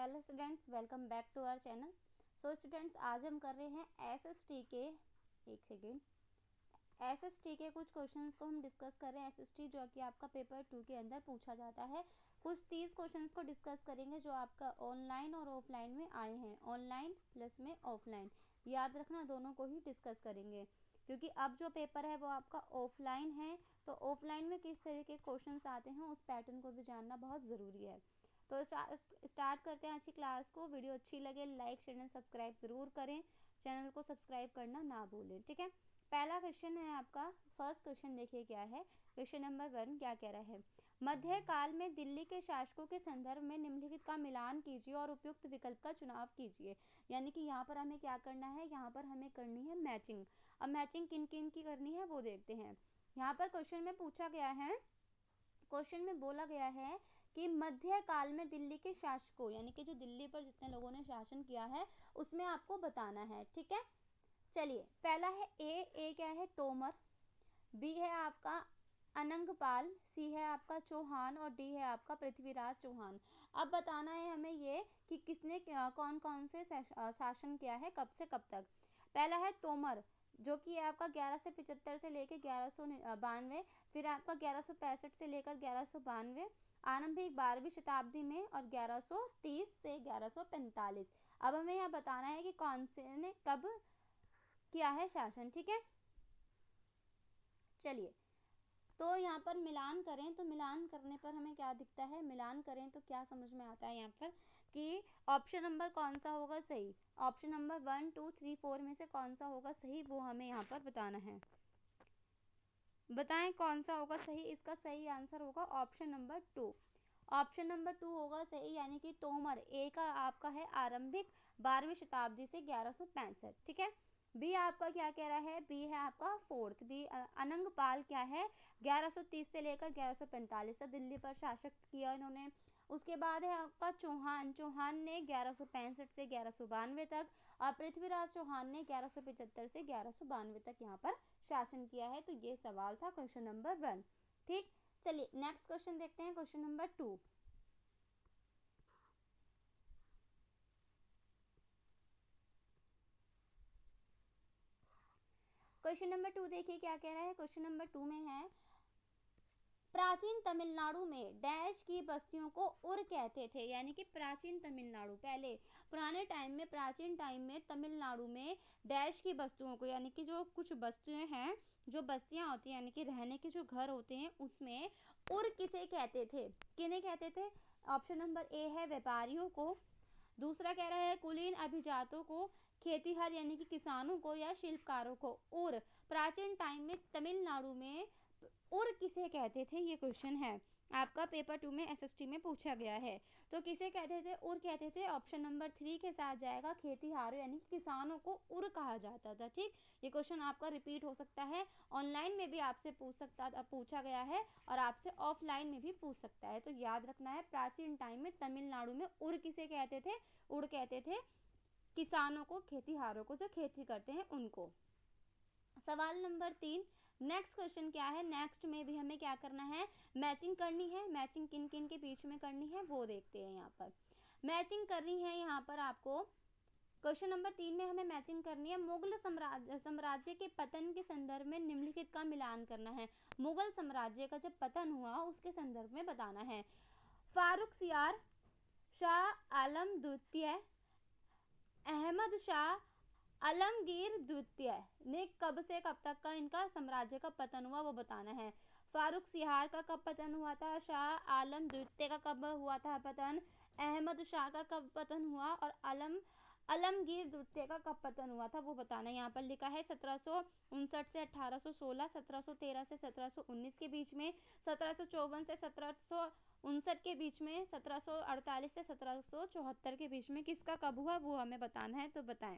Hello students, welcome back to our channel. So students, आज हम कर रहे हैं एसएसटी के कुछ क्वेश्चंस को हम डिस्कस कर रहे हैं। एसएसटी जो कि आपका पेपर 2 के अंदर पूछा जाता है। कुछ 30 क्वेश्चंस को डिस्कस करेंगे जो आपका ऑनलाइन और ऑफलाइन में आए हैं, ऑनलाइन प्लस में ऑफलाइन। याद रखना, दोनों को ही डिस्कस करेंगे क्योंकि अब जो पेपर है वो आपका ऑफलाइन है, तो ऑफलाइन में किस तरह के क्वेश्चंस आते हैं उस पैटर्न को भी जानना बहुत ज़रूरी है। तो स्टार्ट करते हैं आज की क्लास को। वीडियो अच्छी लगे लाइक शेयर सब्सक्राइब ज़रूर करें, चैनल को सब्सक्राइब करना ना भूलें, ठीक है। पहला क्वेश्चन है आपका, फर्स्ट क्वेश्चन देखिए क्या है। क्वेश्चन नंबर 1 क्या कह रहा है, मध्यकाल में दिल्ली के शासकों के संदर्भ में निम्नलिखित का मिलान कीजिए और उपयुक्त विकल्प का चुनाव कीजिए। यानी कि यहाँ पर हमें क्या करना है, यहाँ पर हमें करनी है मैचिंग। अब मैचिंग किन किन की करनी है वो देखते हैं। यहाँ पर क्वेश्चन में पूछा गया है, क्वेश्चन में बोला गया है कि मध्यकाल में दिल्ली के शासकों, यानी कि जो दिल्ली पर जितने लोगों ने शासन किया है उसमें आपको बताना है, ठीक है। चलिए, पहला है ए क्या है, तोमर। बी है आपका अनंगपाल। सी है आपका चौहान और डी है आपका पृथ्वीराज चौहान। अब बताना है हमें ये कि किसने कौन कौन से शासन किया है, कब से कब तक। पहला है तोमर, जो कि आपका 1175 से लेकर 1192, फिर आपका 1165 से लेकर 1192, आरंभिक 12वीं शताब्दी में, और 1130 से 1145। अब हमें यह बताना है कि कौन से ने कब किया है शासन, ठीक है। चलिए, तो यहाँ पर मिलान करें तो मिलान करने पर हमें क्या दिखता है, मिलान करें तो क्या समझ में आता है यहाँ पर कि ऑप्शन नंबर कौन सा होगा सही। ऑप्शन नंबर 1, 2, 3, 4 में से कौन सा होगा सही वो हमें यहाँ पर बताना है। बताएं कौन सा होगा सही। इसका सही आंसर होगा ऑप्शन नंबर 2। ऑप्शन नंबर 2 होगा सही, यानी कि तोमर। ए का आपका है आरंभिक 12वीं शताब्दी से 1165, ठीक है। बी आपका क्या कह रहा है, बी है आपका फोर्थ। बी अनंगपाल क्या है, 1130 से लेकर 1145 तक दिल्ली पर शासक किया इन्होंने। उसके बाद है आपका चौहान। चौहान ने 1165 से 1192 तक, और पृथ्वीराज चौहान ने 1175 से 1192 तक यहाँ पर शासन किया है। तो ये सवाल था क्वेश्चन नंबर 1, ठीक। चलिए नेक्स्ट क्वेश्चन देखते हैं, क्वेश्चन नंबर 2। क्वेश्चन नंबर 2 देखिए क्या कह रहा है। क्वेश्चन नंबर 2 में है, प्राचीन तमिलनाडु में डैश की बस्तियों को उर कहते थे। यानी कि प्राचीन तमिलनाडु, पहले पुराने टाइम में, प्राचीन टाइम में तमिलनाडु में डैश की बस्तियों को, यानी कि जो कुछ बस्तियां हैं, जो बस्तियां होती हैं, यानी कि रहने के जो घर होते हैं, उसमें उर किसे कहते थे, किन्हें कहते थे। ऑप्शन नंबर ए है व्यापारियों को। दूसरा कह रहा है कुलीन अभिजातों को, खेतीहर यानी कि किसानों को, या शिल्पकारों को। उर प्राचीन टाइम में तमिलनाडु में उर किसे कहते थे, ये क्वेश्चन है आपका पेपर 2 में एसएसटी में पूछा गया है। तो किसे कहते थे, उर कहते थे। ऑप्शन नंबर 3 के साथ जाएगा, खेतीहारों यानी कि किसानों को उर कहा जाता था, ठीक। ये क्वेश्चन आपका रिपीट हो सकता है, ऑनलाइन में भी आपसे पूछा गया है और आपसे ऑफलाइन में भी पूछ सकता है। तो याद रखना है, प्राचीन टाइम में तमिलनाडु में उर किसे कहते थे, उड़ कहते थे किसानों को, खेतीहारों को, जो खेती करते हैं उनको। सवाल नंबर 3, नेक्स्ट क्वेश्चन क्या है। नेक्स्ट में भी हमें क्या करना है, मैचिंग करनी है। मैचिंग किन किन के बीच में करनी है वो देखते हैं। यहाँ पर मैचिंग करनी है, यहाँ पर आपको क्वेश्चन नंबर 3 में हमें मैचिंग करनी है। मुगल साम्राज्य के पतन के संदर्भ में निम्नलिखित का मिलान करना है। मुगल साम्राज्य का जब पतन हुआ उसके संदर्भ में बताना है। फारुख सियार, शाह आलम द्वितीय, अहमद शाह आलमगीर द्वितीय ने कब से कब तक का इनका साम्राज्य का पतन हुआ वो बताना है। फारुख सियार का कब पतन हुआ था, शाह आलम द्वितीय का कब हुआ था पतन, अहमद शाह का कब पतन हुआ, और आलमगीर द्वितीय का कब पतन हुआ था वो बताना है। यहाँ पर लिखा है 1759 से 1816, 1713 से 1719 के बीच में, 1754 से 1759 के बीच में, 1748 से 1774 के बीच में। किसका कब हुआ वो हमें बताना है, तो बताएं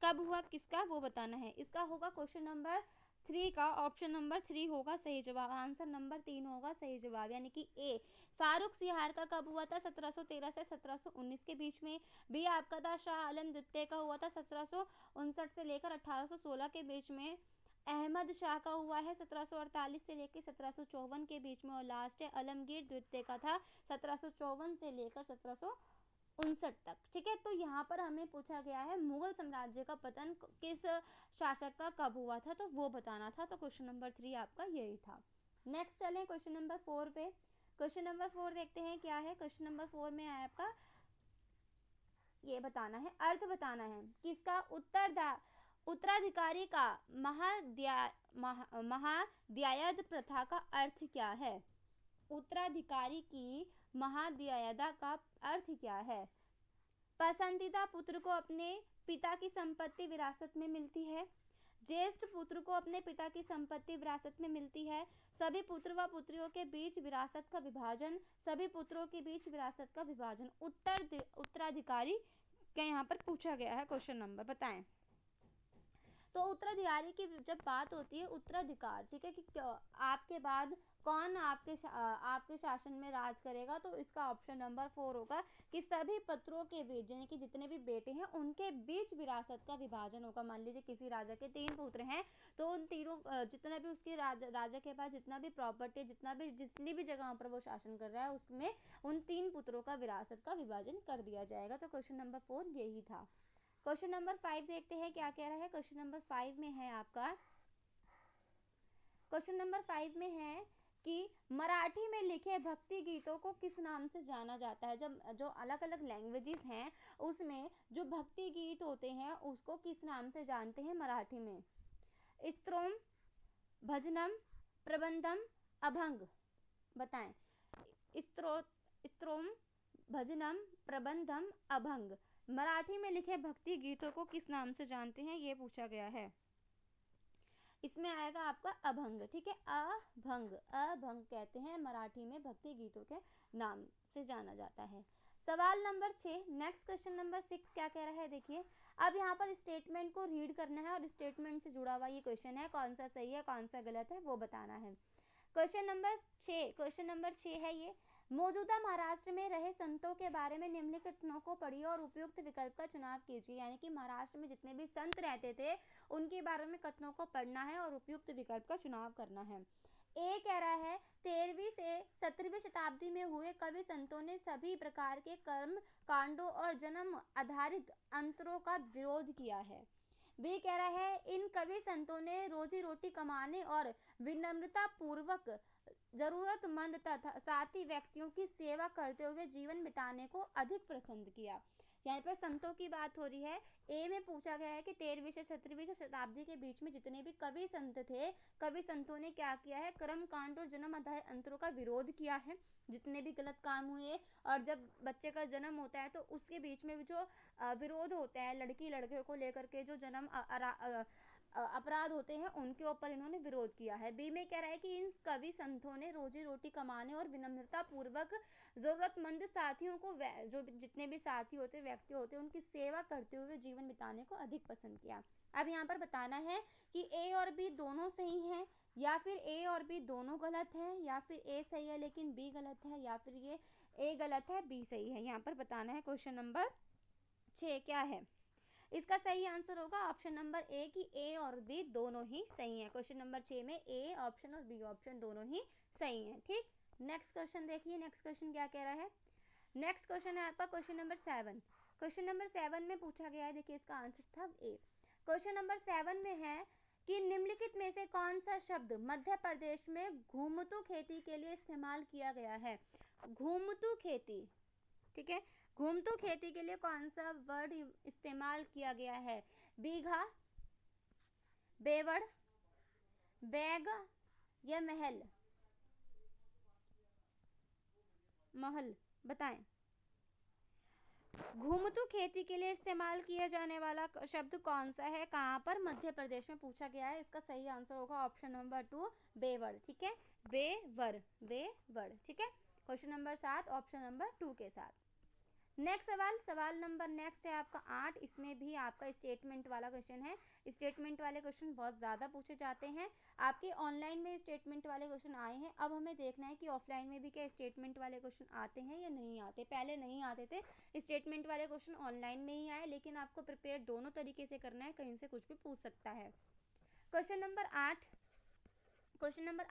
कब हुआ किसका वो बताना है। इसका होगा क्वेश्चन नंबर 3 का ऑप्शन नंबर 3 होगा सही जवाब। आंसर नंबर 3 होगा सही जवाब, यानी कि ए। फारुख सियार का कब हुआ था, 1713 से 1719 के बीच में। बी आपका था शाह आलम द्वितीय का हुआ था 1759 से लेकर 1816 के बीच में। अहमद शाह का हुआ है 1748 से लेकर 1754 के बीच में, और लास्ट है आलमगीर द्वितीय का था 1754 से लेकर 1759 तक। ठीक है, तो यहाँ पर हमें पूछा गया है मुगल साम्राज्य का पतन किस शासक का कब हुआ था, तो वो बताना था। तो क्वेश्चन नंबर 3 आपका यही था। नेक्स्ट चलें क्वेश्चन नंबर 4 पे। क्वेश्चन नंबर 4 देखते हैं क्या है। क्वेश्चन नंबर 4 में है आपका ये बताना है, अर्थ बताना है किसका उत्तराधिकारी का महाद्यायद प्रथा का अर्थ क्या है। उत्तराधिकारी की महाद्यायदा का अर्थ क्या है। पसंदीदा पुत्र को अपने पिता की संपत्ति विरासत में मिलती है। ज्येष्ठ पुत्र को अपने पिता की संपत्ति विरासत में मिलती है। सभी पुत्र व पुत्रियों के बीच विरासत का विभाजन। सभी पुत्रों के बीच विरासत का विभाजन। उत्तराधिकारी क्या यहाँ पर पूछा गया है क्वेश्चन नंबर, बताएं। तो उत्तराधिकारी की जब बात होती है उत्तराधिकार, ठीक है, कि आपके बाद कौन आपके शासन में राज करेगा, तो इसका ऑप्शन नंबर 4 होगा कि सभी पुत्रों के बीच, यानी कि जितने भी बेटे हैं उनके बीच विरासत का विभाजन होगा। मान लीजिए किसी राजा के 3 पुत्र हैं, तो उन तीनों जितना भी उसके राजा के पास जितना भी प्रॉपर्टी, जितनी भी जगह पर वो शासन कर रहा है, उसमें उन 3 पुत्रों का विरासत का विभाजन कर दिया जाएगा। तो क्वेश्चन नंबर 4 यही था। क्वेश्चन नंबर 5 देखते हैं क्या कह रहा है। क्वेश्चन नंबर 5 में है आपका, क्वेश्चन नंबर 5 में है कि मराठी में लिखे भक्ति गीतों को किस नाम से जाना जाता है। जब जो अलग अलग लैंग्वेजेस हैं उसमें जो भक्ति गीत होते हैं उसको किस नाम से जानते हैं मराठी में। स्तोत्रम, भजनम, प्रबंधम, अभंग, बताएं। स्तोत्रम, भजनम, प्रबंधम, अभंग, मराठी में लिखे भक्ति गीतों को किस नाम से जानते हैं, ये पूछा गया है। इसमें आएगा आपका अभंग। ठीक है, अभंग, अभंग कहते हैं मराठी में भक्ति गीतों के नाम से जाना जाता है। सवाल नंबर 6। नेक्स्ट क्वेश्चन नंबर 6 क्या कह रहा है, देखिए। अब यहाँ पर स्टेटमेंट को रीड करना है और स्टेटमेंट से जुड़ा हुआ ये क्वेश्चन है, कौन सा सही है कौन सा गलत है वो बताना है। क्वेश्चन नंबर 6 है ये। मौजूदा महाराष्ट्र में रहे संतों के बारे में निम्नलिखित को पढ़िए और उपयुक्त विकल्प का चुनाव कीजिए। यानी कि महाराष्ट्र में जितने भी संत रहते थे उनके बारे में कथनों को पढ़ना है और उपयुक्त विकल्प का चुनाव करना है। ए कह रहा है 13वीं से 17वीं शताब्दी में हुए कवि संतों ने सभी प्रकार के कर्म कांडों और जन्म आधारित अंतरों का विरोध किया है। बी कह रहा है इन कवि संतों ने रोजी रोटी कमाने और विनम्रता पूर्वक जरूरतमंद तथा साथी व्यक्तियों की सेवा करते हुए जीवन बिताने को अधिक पसंद किया। यहाँ पर संतों की बात हो रही है। ए में पूछा गया है कि 13वीं से 17वीं शताब्दी के बीच में जितने भी कवि संत थे, कवि संतों ने क्या किया है, कर्म कांड और जन्म आधारित अंतरों का विरोध किया है। जितने भी गलत काम हुए और जब बच्चे का जन्म होता है तो उसके बीच में जो विरोध होता है, लड़की लड़के को लेकर के जो जन्म अपराध होते हैं उनके ऊपर इन्होंने विरोध किया है। बी में कह रहा है कि इन कवि संतों ने रोजी रोटी कमाने और विनम्रता पूर्वक जरूरतमंद साथियों को, जो जितने भी साथी होते व्यक्ति होते उनकी सेवा करते हुए जीवन बिताने को अधिक पसंद किया। अब यहाँ पर बताना है कि ए और बी दोनों सही हैं या फिर ए और बी दोनों गलत है, या फिर ए सही है लेकिन बी गलत है, या फिर ये ए गलत है बी सही है। यहाँ पर बताना है। क्वेश्चन नंबर 6 क्या है, इसका सही आंसर होगा ऑप्शन नंबर ए कि ए और बी दोनों ही सही है। क्वेश्चन नंबर 6 में ए ऑप्शन और बी ऑप्शन दोनों ही सही है। ठीक, नेक्स्ट क्वेश्चन देखिए। नेक्स्ट क्वेश्चन क्या कह रहा है। नेक्स्ट क्वेश्चन है आपका क्वेश्चन नंबर 7। क्वेश्चन नंबर 7 में पूछा गया है, देखिए इसका आंसर था ए। क्वेश्चन नंबर 7 में है कि निम्नलिखित में से कौन सा शब्द मध्य प्रदेश में घुमतू खेती के लिए इस्तेमाल किया गया है। घुमतू खेती, ठीक है, घुमतू खेती के लिए कौन सा वर्ड इस्तेमाल किया गया है। बीघा, बेवड़, बैग या महल, महल, बताएं। घुमतू खेती के लिए इस्तेमाल किया जाने वाला शब्द कौन सा है, कहाँ पर, मध्य प्रदेश में पूछा गया है। इसका सही आंसर होगा ऑप्शन नंबर 2 बेवड़। ठीक है, बेवड़, बेवड़। ठीक है, क्वेश्चन नंबर 7 ऑप्शन नंबर 2 के साथ। नेक्स्ट सवाल नंबर नेक्स्ट है आपका 8। इसमें भी आपका स्टेटमेंट वाला क्वेश्चन है। स्टेटमेंट वाले क्वेश्चन बहुत ज़्यादा पूछे जाते हैं। आपके ऑनलाइन में स्टेटमेंट वाले क्वेश्चन आए हैं, अब हमें देखना है कि ऑफलाइन में भी क्या स्टेटमेंट वाले क्वेश्चन आते हैं या नहीं आते। पहले नहीं आते थे स्टेटमेंट वाले क्वेश्चन, ऑनलाइन में ही आए, लेकिन आपको प्रिपेयर दोनों तरीके से करना है, कहीं से कुछ भी पूछ सकता है। क्वेश्चन नंबर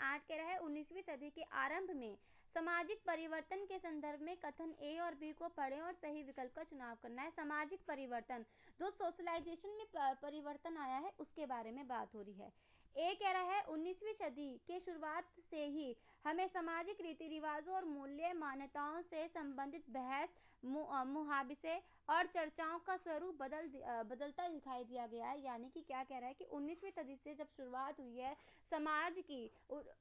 8 कह रहा है 19वीं सदी के आरंभ में सामाजिक परिवर्तन के संदर्भ में कथन ए और बी को पढ़ें और सही विकल्प का चुनाव करना है। सामाजिक परिवर्तन, जो सोशलाइजेशन में परिवर्तन आया है उसके बारे में बात हो रही है। ए कह रहा है 19वीं सदी के शुरुआत से ही हमें सामाजिक रीति रिवाजों और मूल्य मान्यताओं से संबंधित बहस, मुहावरे और चर्चाओं का स्वरूप बदलता दिखाई दिया गया है। यानी कि क्या कह रहा है कि 19वीं सदी से जब शुरुआत हुई है समाज की,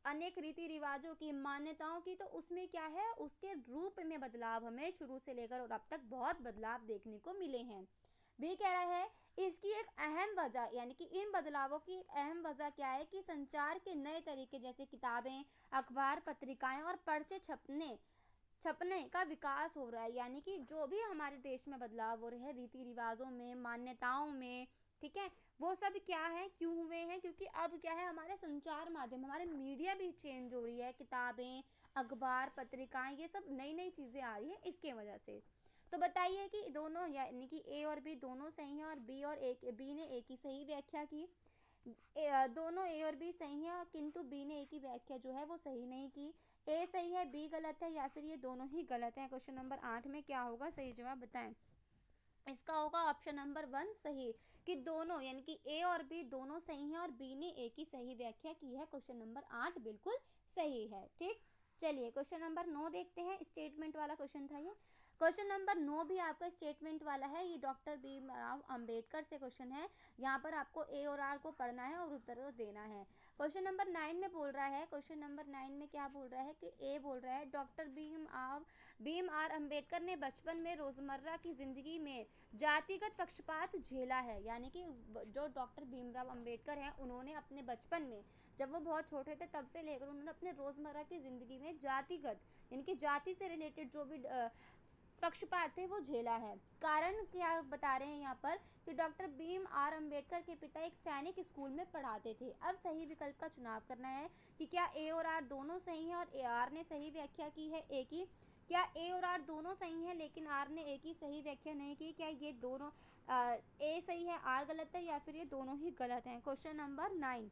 अनेक रीति रिवाजों की, मान्यताओं की, तो उसमें क्या है, उसके रूप में बदलाव हमें शुरू से लेकर और अब तक बहुत बदलाव देखने को मिले हैं। भी कह रहा है इसकी एक अहम वजह, यानी कि इन बदलावों की एक अहम वजह क्या है कि संचार के नए तरीके जैसे किताबें, अखबार, पत्रिकाएं और पर्चे छपने का विकास हो रहा है। यानी कि जो भी हमारे देश में बदलाव हो रहे हैं रीति रिवाजों में, मान्यताओं में, ठीक है, वो सब क्या है, क्यों हुए हैं, क्योंकि अब क्या है, हमारे संचार माध्यम, हमारे मीडिया भी चेंज हो रही है, किताबें, अखबार, पत्रिकाएं, ये सब नई नई चीज़ें आ रही है इसके वजह से। तो बताइए कि दोनों, यानी कि ए और बी दोनों सही हैं और बी ने ए की सही व्याख्या की। दोनों ए और बी सही हैं किंतु बी ने ए की व्याख्या जो है वो सही नहीं की। ए सही है, बी गलत है, या फिर ये दोनों ही गलत है। क्वेश्चन नंबर 8 में क्या होगा, सही जवाब बताएं। इसका होगा ऑप्शन नंबर 1 सही, कि दोनों, यानी कि ए और बी दोनों सही हैं और बी ने ए की सही व्याख्या की है। क्वेश्चन नंबर 8 बिल्कुल सही है। ठीक, चलिए क्वेश्चन नंबर 9 देखते हैं। स्टेटमेंट वाला क्वेश्चन था ये। क्वेश्चन नंबर 9 भी आपका स्टेटमेंट वाला है। ये डॉक्टर भीमराव अंबेडकर से क्वेश्चन है। यहाँ पर आपको ए और आर को पढ़ना है और उत्तर देना है। क्वेश्चन नंबर 9 में बोल रहा है, क्वेश्चन नंबर 9 में क्या बोल रहा है कि ए बोल रहा है डॉक्टर भीम आर अंबेडकर ने बचपन में रोजमर्रा की जिंदगी में जातिगत पक्षपात झेला है। यानी कि जो डॉक्टर भीमराव अंबेडकर हैं उन्होंने अपने बचपन में, जब वो बहुत छोटे थे तब से लेकर उन्होंने अपने रोजमर्रा की जिंदगी में जातिगत, यानी कि जाति से रिलेटेड जो भी पक्षपात थे वो झेला है। कारण क्या बता रहे हैं यहाँ पर कि डॉक्टर भीम आर अंबेडकर के पिता एक सैनिक स्कूल में पढ़ाते थे। अब सही विकल्प का चुनाव करना है कि क्या ए और आर दोनों सही हैं और ए आर ने सही व्याख्या की है ए की, क्या ए और आर दोनों सही हैं लेकिन आर ने ए की सही व्याख्या नहीं की, क्या ये दोनों ए सही है आर गलत है, या फिर ये दोनों ही गलत हैं। क्वेश्चन नंबर 9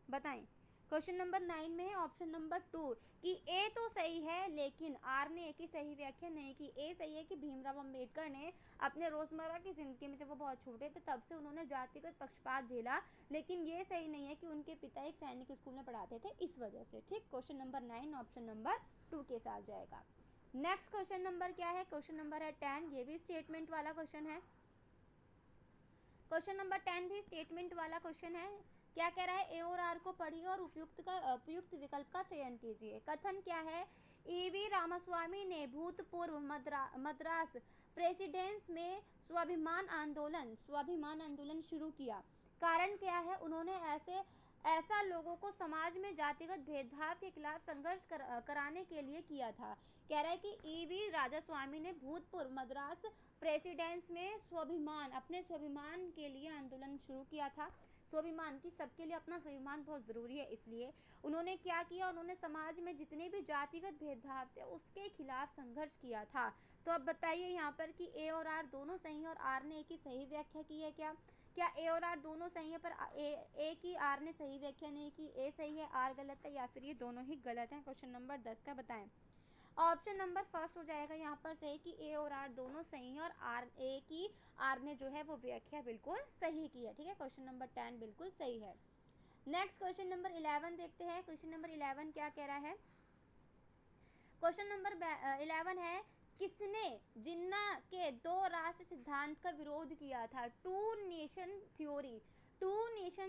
बताएं। क्वेश्चन नंबर 9 में है ऑप्शन नंबर 2 कि ए तो सही है लेकिन आर ने ए की सही व्याख्या नहीं की। ए सही है कि भीमराव अंबेडकर ने अपने रोजमर्रा की जिंदगी में, जब वो बहुत छोटे थे तब से उन्होंने जातिगत पक्षपात झेला, लेकिन ये सही नहीं है कि उनके पिता एक सैनिक स्कूल में पढ़ाते थे इस वजह से। ठीक, क्वेश्चन नंबर 9 ऑप्शन नंबर 2 के साथ जाएगा। नेक्स्ट क्वेश्चन नंबर क्या है, क्वेश्चन नंबर है 10। ये भी स्टेटमेंट वाला क्वेश्चन है। क्वेश्चन नंबर 10 भी स्टेटमेंट वाला क्वेश्चन है। क्या कह रहा है, ए और आर को पढ़िए और उपयुक्त विकल्प का चयन कीजिए। कथन क्या है, ईवी रामास्वामी ने भूतपूर्व मद्रास प्रेसिडेंस में स्वाभिमान आंदोलन शुरू किया। कारण क्या है, उन्होंने ऐसा लोगों को समाज में जातिगत भेदभाव के खिलाफ संघर्ष कराने के लिए किया था। कह रहा है कि ईवी राजास्वामी ने भूतपूर्व मद्रास प्रेसिडेंस में अपने स्वाभिमान के लिए आंदोलन शुरू किया था। स्वाभिमान की, सबके लिए अपना स्वाभिमान बहुत ज़रूरी है, इसलिए उन्होंने क्या किया, उन्होंने समाज में जितने भी जातिगत भेदभाव थे उसके खिलाफ संघर्ष किया था। तो अब बताइए यहाँ पर कि ए और आर दोनों सही हैं और आर ने ए की सही व्याख्या की है क्या ए और आर दोनों सही है पर ए की आर ने सही व्याख्या नहीं की, ए सही है आर गलत है, या फिर ये दोनों ही गलत हैं। क्वेश्चन नंबर 10 का बताएं। ऑप्शन नंबर फर्स्ट हो जाएगा यहाँ पर सही कि ए और आर दोनों सही हैं और ए की आर ने जो है वो व्याख्या बिल्कुल सही की है। ठीक है, क्वेश्चन नंबर 10 बिल्कुल सही है। नेक्स्ट क्वेश्चन नंबर 11 देखते हैं। क्वेश्चन नंबर 11 क्या कह रहा है, क्वेश्चन नंबर 11 है किसने जिन्ना के दो राष्ट्र सिद्धांत का विरोध किया था। टू नेशन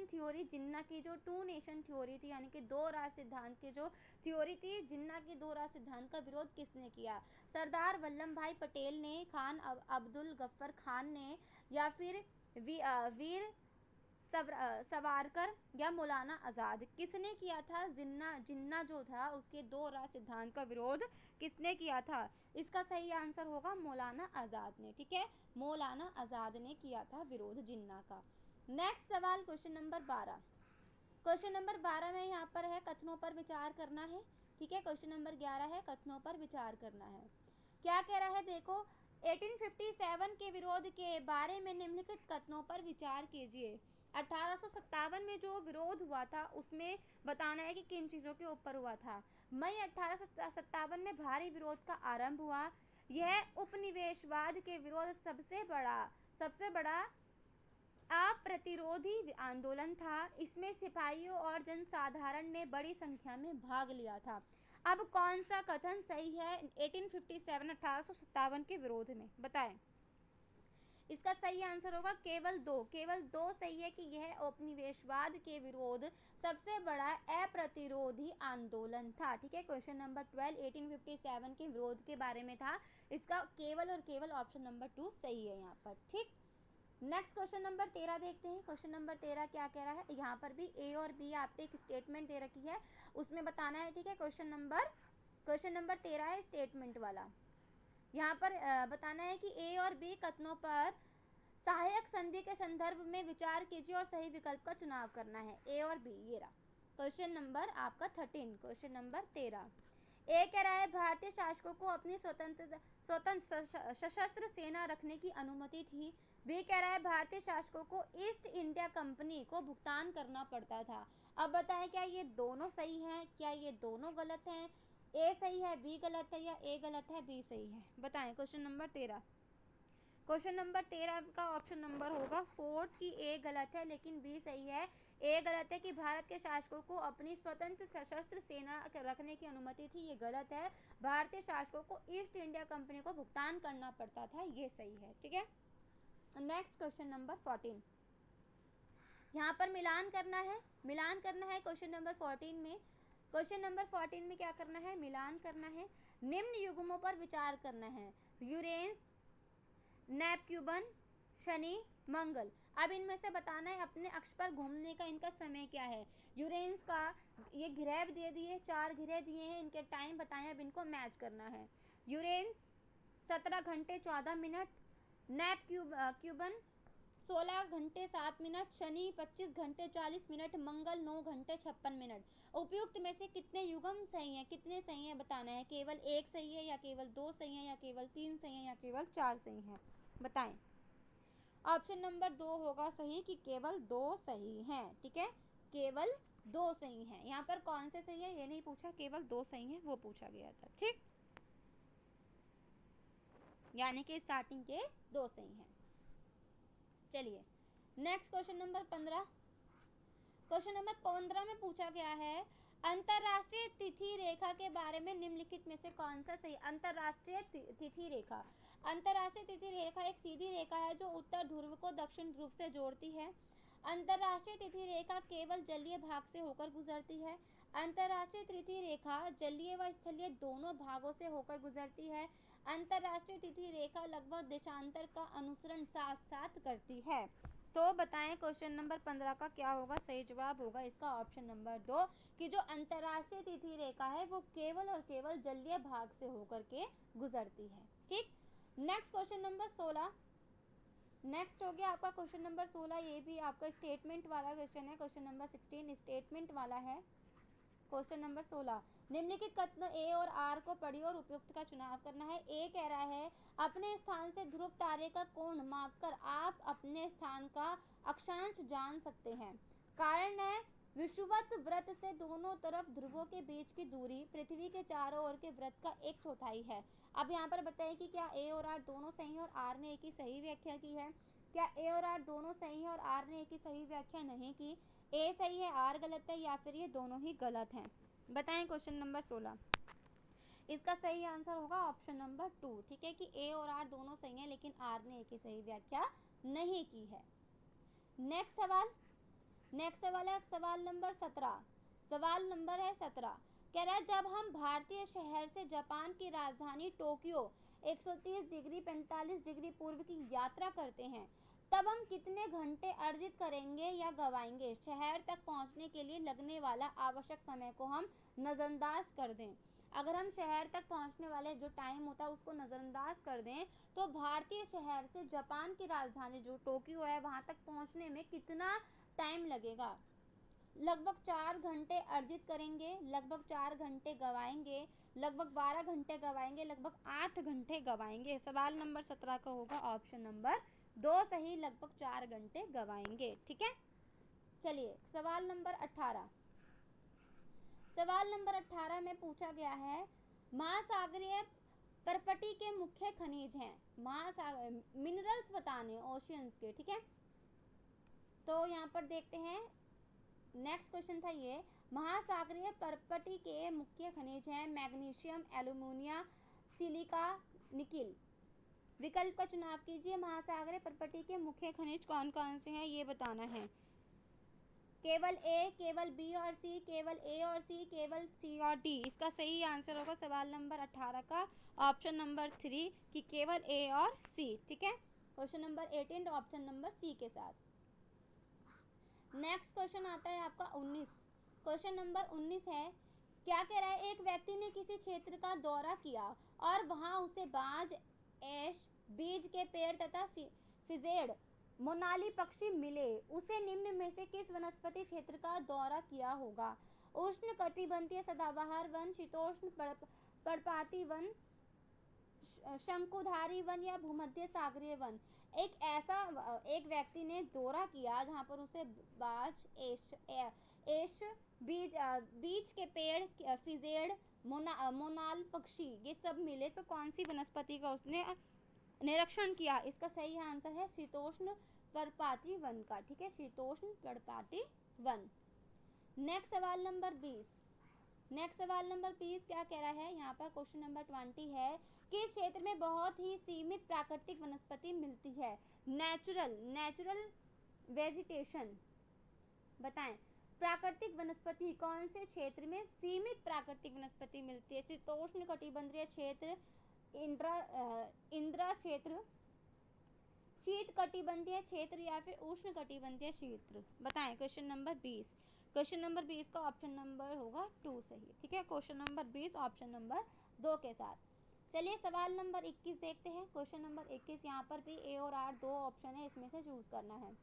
थ्योरी जिन्ना की जो टू नेशन थ्योरी थी, यानी कि दो राष्ट्र सिद्धांत की जो थ्योरी थी, जिन्ना की दो राष्ट्र सिद्धांत का विरोध किसने किया। सरदार वल्लभ भाई पटेल ने, खान अब्दुल गफ्फर खान ने, या फिर वीर सवारकर या मौलाना आज़ाद। किसने किया था जिन्ना जो था उसके दो राष्ट्र सिद्धांत का विरोध किसने किया था। इसका सही आंसर होगा मौलाना आज़ाद ने। ठीक है, मौलाना आज़ाद ने किया था विरोध जिन्ना का। नेक्स्ट सवाल क्वेश्चन नंबर 12। क्वेश्चन नंबर 12 में यहाँ पर है कथनों पर विचार करना है। ठीक है, क्वेश्चन नंबर 11 है कथनों पर विचार करना है। क्या कह रहा है, देखो 1857 के विरोध के बारे में निम्नलिखित कथनों पर विचार कीजिए। 1857 में जो विरोध हुआ था उसमें बताना है कि किन चीज़ों के ऊपर हुआ था। मई 1857 में भारी विरोध का आरंभ हुआ। यह उपनिवेशवाद के विरोध सबसे बड़ा अप्रतिरोधी आंदोलन था। इसमें सिपाहियों और जनसाधारण ने बड़ी संख्या में भाग लिया था। अब कौन सा कथन सही है 1857 के विरोध में, बताएं। इसका सही आंसर होगा केवल दो सही है कि यह औपनिवेशवाद के विरोध सबसे बड़ा अप्रतिरोधी आंदोलन था। ठीक है, क्वेश्चन नंबर 12 1857 के विरोध के बारे में था। इसका केवल और केवल ऑप्शन नंबर 2 सही है यहाँ पर। ठीक, नेक्स्ट क्वेश्चन नंबर 13 देखते हैं। क्वेश्चन नंबर 13 क्या कह रहा है, यहाँ पर भी ए और बी आपको एक स्टेटमेंट दे रखी है, उसमें बताना है। ठीक है, क्वेश्चन नंबर 13 है स्टेटमेंट वाला। यहाँ पर बताना है कि ए और बी कथनों पर सहायक संधि के संदर्भ में विचार कीजिए और सही विकल्प का चुनाव करना है। ए और बी, ये रहा क्वेश्चन नंबर आपका 13। क्वेश्चन नंबर 13 ए कह रहा है भारतीय शासकों को अपनी स्वतंत्र सशस्त्र सेना रखने की अनुमति थी। बी कह रहा है भारतीय शासकों को ईस्ट इंडिया कंपनी को भुगतान करना पड़ता था। अब बताएं क्या ये दोनों सही हैं, क्या ये दोनों गलत हैं? ए सही है, बी गलत है, या ए गलत है, बी सही है? बताएं। क्वेश्चन नंबर 13 का ऑप्शन नंबर होगा 4 कि ए गलत है लेकिन बी सही है। ए गलत है कि भारत के शासकों को अपनी स्वतंत्र सशस्त्र सेना रखने की अनुमति थी, ये गलत है। भारतीय शासकों को ईस्ट इंडिया कंपनी को भुगतान करना पड़ता था, ये सही है। ठीक है, नेक्स्ट क्वेश्चन नंबर 14। यहाँ पर मिलान करना है क्वेश्चन नंबर 14 में। क्वेश्चन नंबर 14 में क्या करना है, मिलान करना है। निम्न युग्मों पर विचार करना है, यूरेनस, नेपच्यून, शनि, मंगल। अब इनमें से बताना है अपने अक्ष पर घूमने का इनका समय क्या है। यूरेनस का ये ग्रह दे दिए, 4 ग्रह दिए हैं, इनके टाइम बताएं, अब इनको मैच करना है। यूरेनस 17 घंटे 14 मिनट, नेपच्यून 16 घंटे 7 मिनट, शनि 25 घंटे 40 मिनट, मंगल 9 घंटे 56 मिनट। उपयुक्त में से कितने युग्म सही हैं, कितने सही हैं बताना है। केवल 1 सही है, या केवल 2 सही है, या केवल 3 सही है, या केवल 4 सही है, बताएं। ऑप्शन नंबर 2 होगा सही कि केवल 2 सही हैं। ठीक है, केवल 2 सही हैं। यहाँ पर कौन से सही है ये नहीं पूछा, केवल 2 सही हैं वो पूछा गया था। ठीक, यानी कि स्टार्टिंग के 2 सही हैं। चलिए next question number 15। Question number 15 में पूछा गया है अंतरराष्ट्रीय तिथि रेखा के बारे में निम्नलिखित में से कौन सा सही। अंतरराष्ट्रीय तिथि रेखा, अंतरराष्ट्रीय तिथि रेखा एक सीधी रेखा है जो उत्तर ध्रुव को दक्षिण ध्रुव से जोड़ती है। अंतरराष्ट्रीय तिथि रेखा केवल जलीय भाग से होकर गुजरती है। अंतरराष्ट्रीय तिथि रेखा जलीय व स्थलीय दोनों भागों से होकर गुजरती है। अंतरराष्ट्रीय तिथि रेखा लगभग देशांतर का अनुसरण साथ साथ करती है। तो बताएं क्वेश्चन नंबर 15 का क्या होगा सही जवाब। होगा इसका ऑप्शन नंबर 2 कि जो अंतरराष्ट्रीय तिथि रेखा है वो केवल और केवल जलीय भाग से होकर के गुजरती है। ठीक, नेक्स्ट क्वेश्चन नंबर 16। नेक्स्ट हो गया आपका क्वेश्चन नंबर 16, ये भी आपका स्टेटमेंट वाला क्वेश्चन है। क्वेश्चन नंबर 16 स्टेटमेंट वाला है। क्वेश्चन नंबर 16 निम्नलिखित कथनों ए और आर को पढ़िए और उपयुक्त का चुनाव करना है। ए कह रहा है अपने स्थान से ध्रुव तारे का कोण मापकर आप अपने स्थान का अक्षांश जान सकते हैं। कारण है विषुवत वृत्त से दोनों तरफ ध्रुवों के बीच की दूरी पृथ्वी के चारों ओर के वृत्त का 1/4 है। अब यहाँ पर बताइए कि क्या ए और आर दोनों सही है और आर ने एक ही सही व्याख्या की है। क्या ए और आर दोनों सही है और आर ने एक ही सही व्याख्या नहीं की। ए सही है, आर गलत है, या फिर ये दोनों ही गलत हैं, बताएं। क्वेश्चन नंबर 16 इसका सही आंसर होगा ऑप्शन नंबर 2। ठीक है, कि ए और आर दोनों सही हैं लेकिन आर ने एक ही सही व्याख्या नहीं की है। नेक्स्ट सवाल है सवाल नंबर 17। सवाल नंबर है 17, कह रहा है जब हम भारतीय शहर से जापान की राजधानी टोक्यो 130 डिग्री 45 डिग्री पूर्व की यात्रा करते हैं तब हम कितने घंटे अर्जित करेंगे या गवाएंगे। शहर तक पहुंचने के लिए लगने वाला आवश्यक समय को हम नज़रअंदाज कर दें। अगर हम शहर तक पहुंचने वाले जो टाइम होता है उसको नज़रअंदाज कर दें तो भारतीय शहर से जापान की राजधानी जो टोक्यो है वहां तक पहुंचने में कितना टाइम लगेगा। लगभग 4 घंटे अर्जित करेंगे, लगभग 4 घंटे गवाएंगे, लगभग 12 घंटे गवाएंगे, लगभग 8 घंटे गवाएंगे। सवाल नंबर 17 का होगा ऑप्शन नंबर 2 सही, लगभग 4 घंटे गवाएंगे। ठीक है, चलिए सवाल नंबर 18। सवाल नंबर 18 में पूछा गया है महासागरीय पर्पटी के मुख्य खनिज हैं। महासागर मिनरल्स बताने ओशियंस के, ठीक है। तो यहाँ पर देखते हैं, नेक्स्ट क्वेश्चन था ये, महासागरीय पर्पटी के मुख्य खनिज हैं मैग्नीशियम, एल्यूमिनियम, सिलिका, निकिल। विकल्प का चुनाव कीजिए। महासागरीय पर्पटी के मुख्य खनिज कौन कौन से हैं ये बताना है। केवल ए, केवल बी और सी, केवल ए और सी, केवल सी और डी। इसका सही आंसर होगा सवाल नंबर 18 का ऑप्शन नंबर 3 कि केवल ए और सी, ठीक है। Question number 18 option number C के साथ। नेक्स्ट क्वेश्चन आता है आपका 19। क्वेश्चन नंबर 19 है, क्या कह रहा है, एक व्यक्ति ने किसी क्षेत्र का दौरा किया और वहां उसे बाज, ऐश, बीज के पेड़ तथा फिजेड, मोनाली पक्षी मिले। उसे निम्न में से किस वनस्पति क्षेत्र का दौरा किया होगा। उष्ण कटिबंधीय सदाबहार वन, शीतोष्ण पर्णपाती वन, शंकुधारी वन या भूमध्य सागरीय वन। एक व्यक्ति ने दौरा किया जहाँ पर उसे बाज, ऐश, बीज के पेड़, फिजेड, मोनाल पक्षी ये सब मिले, तो कौन सी वनस्पति का उसने निरीक्षण किया। इसका सही आंसर है शीतोष्ण पर्णपाती वन का, ठीक है, शीतोष्ण पर्णपाती वन। नेक्स्ट सवाल नंबर 20। नेक्स्ट सवाल नंबर 20 क्या कह रहा है, यहाँ पर क्वेश्चन नंबर 20 है, किस क्षेत्र में बहुत ही सीमित प्राकृतिक वनस्पति मिलती है। नेचुरल वेजिटेशन बताएं। प्राकृतिक वनस्पति कौन से क्षेत्र में सीमित प्राकृतिक वनस्पति मिलती है। शीतोष्ण कटिबंधीय क्षेत्र, इंद्र क्षेत्र, शीत कटिबंधीय क्षेत्र या फिर उष्ण कटिबंधीय क्षेत्र बताएं। Question number 20। क्वेश्चन नंबर 20 का ऑप्शन नंबर होगा 2 सही, ठीक है। क्वेश्चन नंबर 20 ऑप्शन नंबर 2 के साथ। चलिए सवाल नंबर 21 देखते हैं। क्वेश्चन नंबर 21, यहाँ पर भी ए और आर 2 ऑप्शन है, इसमें से चूज करना है।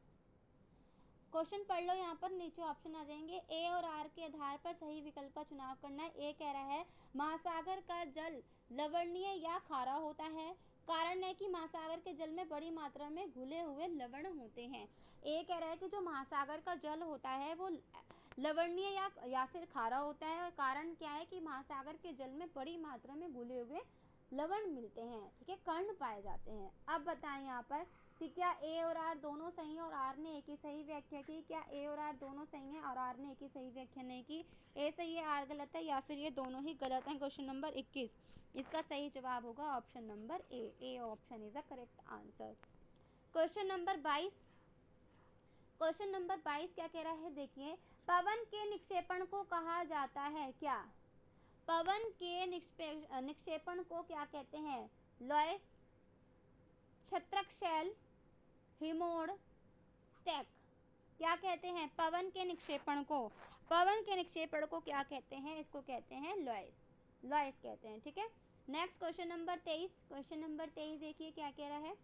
क्वेश्चन पढ़ लो, यहाँ पर नीचे ऑप्शन आ जाएंगे। ए और आर के आधार पर सही विकल्प का चुनाव करना है। ए कह रहा है महासागर का जल लवणीय या खारा होता है। कारण है कि महासागर के जल में बड़ी मात्रा में घुले हुए लवण होते हैं। ए कह रहा है कि जो महासागर का जल होता है वो लवणीय या फिर खारा होता है। और कारण क्या है कि महासागर के जल में बड़ी मात्रा में घुले हुए लवण मिलते हैं, ठीक है, कण पाए जाते हैं। अब बताएं यहाँ पर कि क्या ए और आर दोनों सही है और आर ने एक ही सही व्याख्या की। क्या ए और आर दोनों सही है और आर ने एक ही सही व्याख्या नहीं की। ए सही है आर गलत है या फिर ये दोनों ही गलत हैं। क्वेश्चन नंबर 21, इसका सही जवाब होगा option number A option is a correct answer. Question number 22। Question number 22 क्या कह रहा है, देखिए, पवन के निक्षेपण को कहा जाता है क्या। पवन के निक्षेपण को क्या कहते हैं। लॉयस, छत्रक शैल, हिमोड़, स्टैक। क्या कहते हैं पवन के निक्षेपण को। पवन के निक्षेपण को क्या कहते हैं, इसको कहते हैं लॉयस कहते हैं, ठीक है। Next question number 23। Question number 23 देखिए क्या कह रहा है।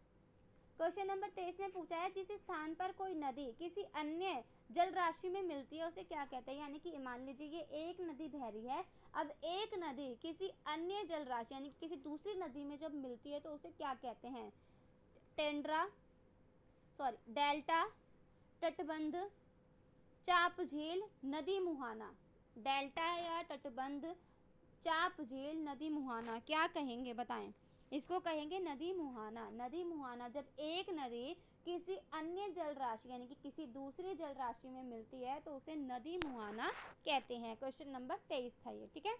क्वेश्चन नंबर 23 में पूछा है जिस स्थान पर कोई नदी किसी अन्य जल राशि में मिलती है उसे क्या कहते हैं। यानी कि मान लीजिए ये एक नदी बह रही है, अब एक नदी किसी अन्य जल राशि यानी कि किसी दूसरी नदी में जब मिलती है तो उसे क्या कहते हैं। डेल्टा, तटबंध, चाप झील, नदी मुहाना। डेल्टा या तटबंध, चाप झील, नदी मुहाना क्या कहेंगे बताएं। इसको कहेंगे नदी मुहाना। नदी मुहाना जब एक नदी किसी अन्य जल राशि यानी कि किसी दूसरी जल राशि में मिलती है तो उसे नदी मुहाना कहते हैं। क्वेश्चन नंबर 23 था ये, ठीक है।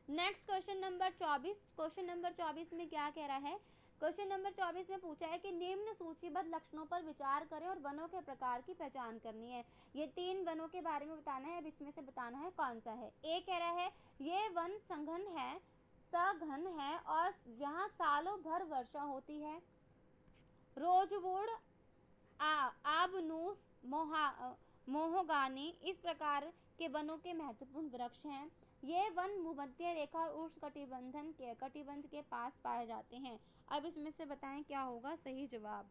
Next question number 24। Question number 24 में क्या कह रहा है। क्वेश्चन नंबर 24 में पूछा है कि निम्न सूचीबद्ध लक्षणों पर विचार करें और वनों के प्रकार की पहचान करनी है। ये 3 वनों के बारे में बताना है, अब इसमें से बताना है कौन सा है। ए कह रहा है ये वन सघन है और यहाँ सालों भर वर्षा होती है। रोजवुड, आबनूस, मोहगानी इस प्रकार के वनों के महत्वपूर्ण वृक्ष हैं। ये वन भूमध्य रेखा और उष्ण कटिबंध के पास पाए जाते हैं। अब इसमें से बताएं क्या होगा सही जवाब।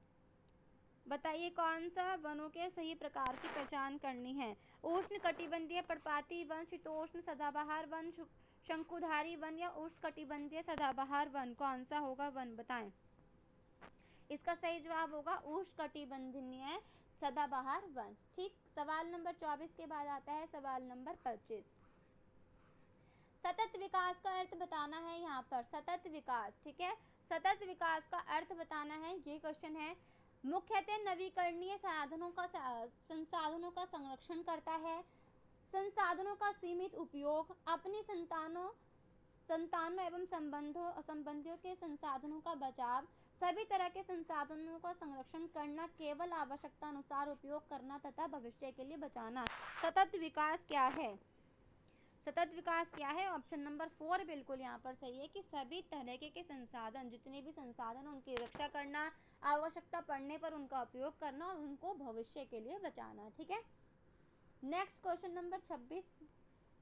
बताइए कौन सा वनों के सही प्रकार की पहचान करनी है। उष्ण कटिबंधीय पर्णपाती वन, शीतोष्ण सदाबहार वन, शंकुधारी वन या उष्ण कटिबंधीय सदाबहार वन, कौन सा होगा वन बताएं। इसका सही जवाब होगा उष्ण कटिबंधीय सदाबहार वन। ठीक, सवाल नंबर 24 के बाद आता है सवाल नंबर 25। सतत विकास का अर्थ बताना है यहाँ पर, सतत विकास। ठीक है, सतत विकास का अर्थ बताना है, ये क्वेश्चन है। मुख्यतः नवीकरणीय संसाधनों का संरक्षण करता है, संसाधनों का सीमित उपयोग, अपनी संतानों एवं संबंधियों के संसाधनों का बचाव, सभी तरह के संसाधनों का संरक्षण करना, केवल आवश्यकता अनुसार उपयोग करना तथा भविष्य के लिए बचाना। सतत विकास क्या है? सतत विकास क्या है? ऑप्शन नंबर 4 बिल्कुल यहाँ पर सही है कि सभी तरह के संसाधन, जितने भी संसाधन उनकी रक्षा करना, आवश्यकता पड़ने पर उनका उपयोग करना और उनको भविष्य के लिए बचाना। ठीक है, नेक्स्ट क्वेश्चन नंबर 26।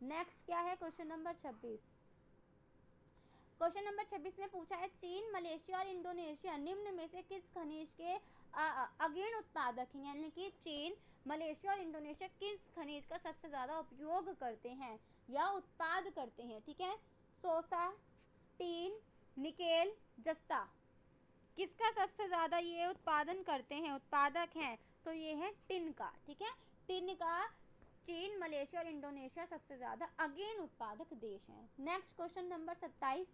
नेक्स्ट क्या है? Question number 26। क्वेश्चन नंबर 26 में पूछा है चीन, मलेशिया और इंडोनेशिया निम्न में से किस खनिज के अग्रणी उत्पादक हैं? यानी कि चीन, मलेशिया और इंडोनेशिया किस खनिज का सबसे ज्यादा उपयोग करते हैं या उत्पाद करते हैं? ठीक है, सोसा, टीन, निकेल, जस्ता, किसका सबसे ज्यादा ये उत्पादन करते हैं, उत्पादक हैं? तो ये है टिन का। ठीक है, टिन का चीन, मलेशिया और इंडोनेशिया सबसे ज्यादा अग्रणी उत्पादक देश हैं। Next question number 27।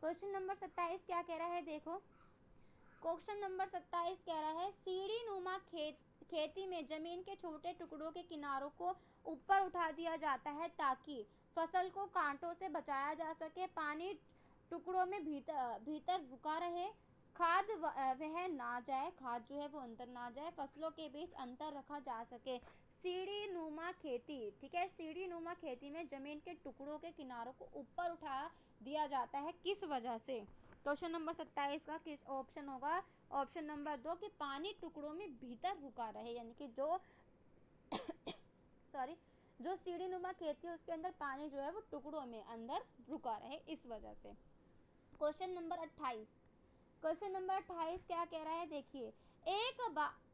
Question number 27 क्या कह रहा है? देखो, क्वेश्चन नंबर 27 कह रहा है सीढ़ी नुमा खेती में जमीन के छोटे टुकड़ों के किनारों को ऊपर उठा दिया जाता है ताकि फसल को कांटों से बचाया जा सके, पानी टुकड़ों में भीतर रुका रहे, खाद वह ना जाए, खाद जो है वो अंदर ना जाए, फसलों के बीच अंतर रखा जा सके। सीढ़ी नुमा खेती। ठीक है, सीढ़ी नुमा खेती में जमीन के टुकड़ों के किनारों को ऊपर उठा दिया जाता है, किस वजह से? क्वेश्चन नंबर 27 का किस ऑप्शन होगा? ऑप्शन नंबर 2 कि पानी टुकड़ों में भीतर रुका रहे, यानी कि जो सॉरी जो सीढ़ी नुमा खेती है उसके अंदर पानी जो है वो टुकड़ों में अंदर रुका रहे, इस वजह से। Question number 28। क्वेश्चन नंबर 28 क्या कह रहा है? देखिए, एक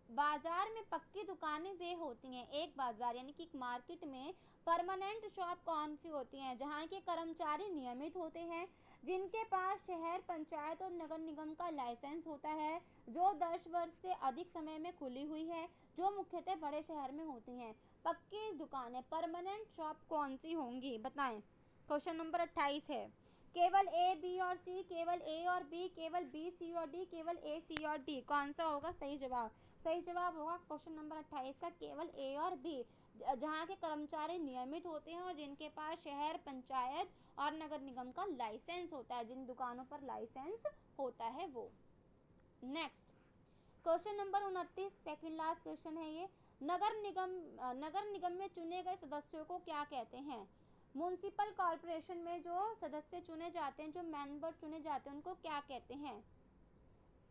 बाजार में पक्की दुकानें वे होती हैं, एक बाजार यानी कि मार्केट में परमानेंट शॉप कौन सी होती हैं? जहाँ के कर्मचारी नियमित होते हैं, जिनके पास शहर पंचायत और नगर निगम का लाइसेंस होता है, जो 10 वर्ष से अधिक समय में खुली हुई है, जो मुख्यतः बड़े शहर में होती हैं। पक्की दुकानें, परमानेंट शॉप कौन सी होंगी? बताएं। क्वेश्चन नंबर 28 है। केवल ए, बी और सी, केवल ए और बी, केवल बी, सी और डी, केवल ए, सी और डी, कौन सा होगा सही जवाब? सही जवाब होगा क्वेश्चन नंबर 28 का केवल ए और बी, जहाँ के कर्मचारी नियमित होते हैं और जिनके पास शहर पंचायत और नगर निगम का लाइसेंस होता है, जिन दुकानों पर लाइसेंस होता है वो। Next question number 29, second last question है ये। नगर निगम में चुने गए सदस्यों को क्या कहते हैं? म्युनिसिपल कॉर्पोरेशन में जो सदस्य चुने जाते हैं, जो मेंबर चुने जाते हैं, उनको क्या कहते हैं?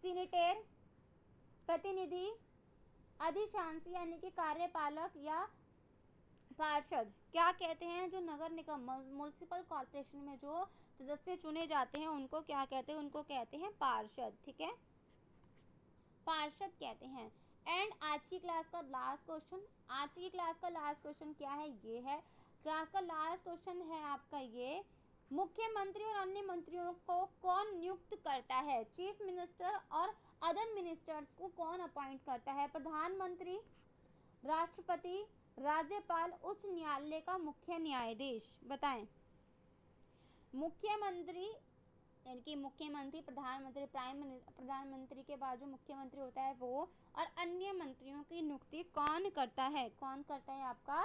सीनेटर, प्रतिनिधि, अधिशांसी यानी कि कार्यपालक, या पार्षद, क्या कहते हैं? जो नगर निगम म्युनिसिपल कॉर्पोरेशन में जो सदस्य चुने जाते हैं उनको क्या कहते हैं? उनको कहते हैं पार्षद। ठीक है, पार्षद कहते हैं। एंड आज की क्लास का लास्ट क्वेश्चन, आज की क्लास का लास्ट क्वेश्चन क्या है? ये है क्लास का लास्ट क्वेश्चन है आपका ये, मुख्यमंत्री और अन्य मंत्रियों को कौन नियुक्त करता है? चीफ मिनिस्टर और अदर मिनिस्टर्स को कौन अपॉइंट करता है? प्रधानमंत्री, राष्ट्रपति, राज्यपाल, उच्च न्यायालय का मुख्य न्यायाधीश। बताएं। मुख्यमंत्री यानी कि मुख्यमंत्री, प्रधानमंत्री, प्रधानमंत्री के बाद जो मुख्यमंत्री होता है वो, और अन्य मंत्रियों की नियुक्ति कौन करता है? कौन करता है? आपका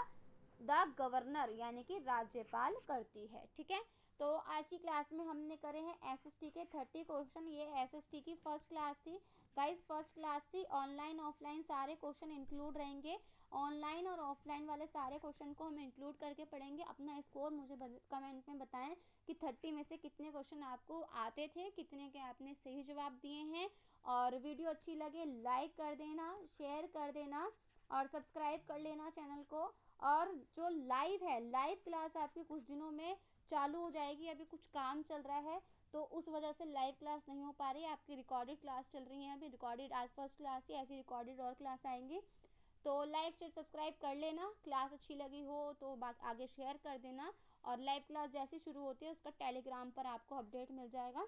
द गवर्नर यानी कि राज्यपाल करती है। ठीक है, तो आज की क्लास में हमने करे हैं एसएसटी के 30 क्वेश्चन। ये एसएसटी की फर्स्ट क्लास थी गाइस, फर्स्ट क्लास थी। ऑनलाइन ऑफलाइन सारे क्वेश्चन इंक्लूड रहेंगे, ऑनलाइन और ऑफलाइन वाले सारे क्वेश्चन को हम इंक्लूड करके पढ़ेंगे। अपना स्कोर मुझे कमेंट में बताएं कि 30 में से कितने क्वेश्चन आपको आते थे, कितने के आपने सही जवाब दिए हैं। और वीडियो अच्छी लगे लाइक कर देना, शेयर कर देना और सब्सक्राइब कर लेना चैनल को। और जो लाइव है, लाइव क्लास आपकी कुछ दिनों में चालू हो जाएगी, अभी कुछ काम चल रहा है तो उस वजह से लाइव क्लास नहीं हो पा रही है। आपकी रिकॉर्डेड क्लास चल रही है अभी, रिकॉर्डेड आज फर्स्ट क्लास ही, ऐसी रिकॉर्डेड और क्लास आएंगी। तो लाइक शेयर सब्सक्राइब कर लेना, क्लास अच्छी लगी हो तो आगे शेयर कर देना। और लाइव क्लास जैसी शुरू होती है उसका टेलीग्राम पर आपको अपडेट मिल जाएगा।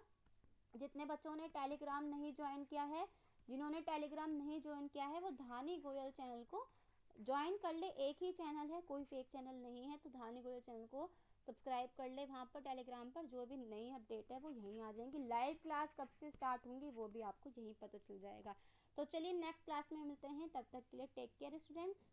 जितने बच्चों ने टेलीग्राम नहीं ज्वाइन किया है जिन्होंने टेलीग्राम नहीं ज्वाइन किया है वो धानी गोयल चैनल को ज्वाइन कर ले। एक ही चैनल है, कोई फेक चैनल नहीं है, तो धानी गोयल चैनल को सब्सक्राइब कर ले। वहाँ पर टेलीग्राम पर जो भी नई अपडेट है वो यहीं आ जाएंगी। लाइव क्लास कब से स्टार्ट होंगी वो भी आपको यहीं पता चल जाएगा। तो चलिए नेक्स्ट क्लास में मिलते हैं, तब तक के लिए टेक केयर स्टूडेंट्स।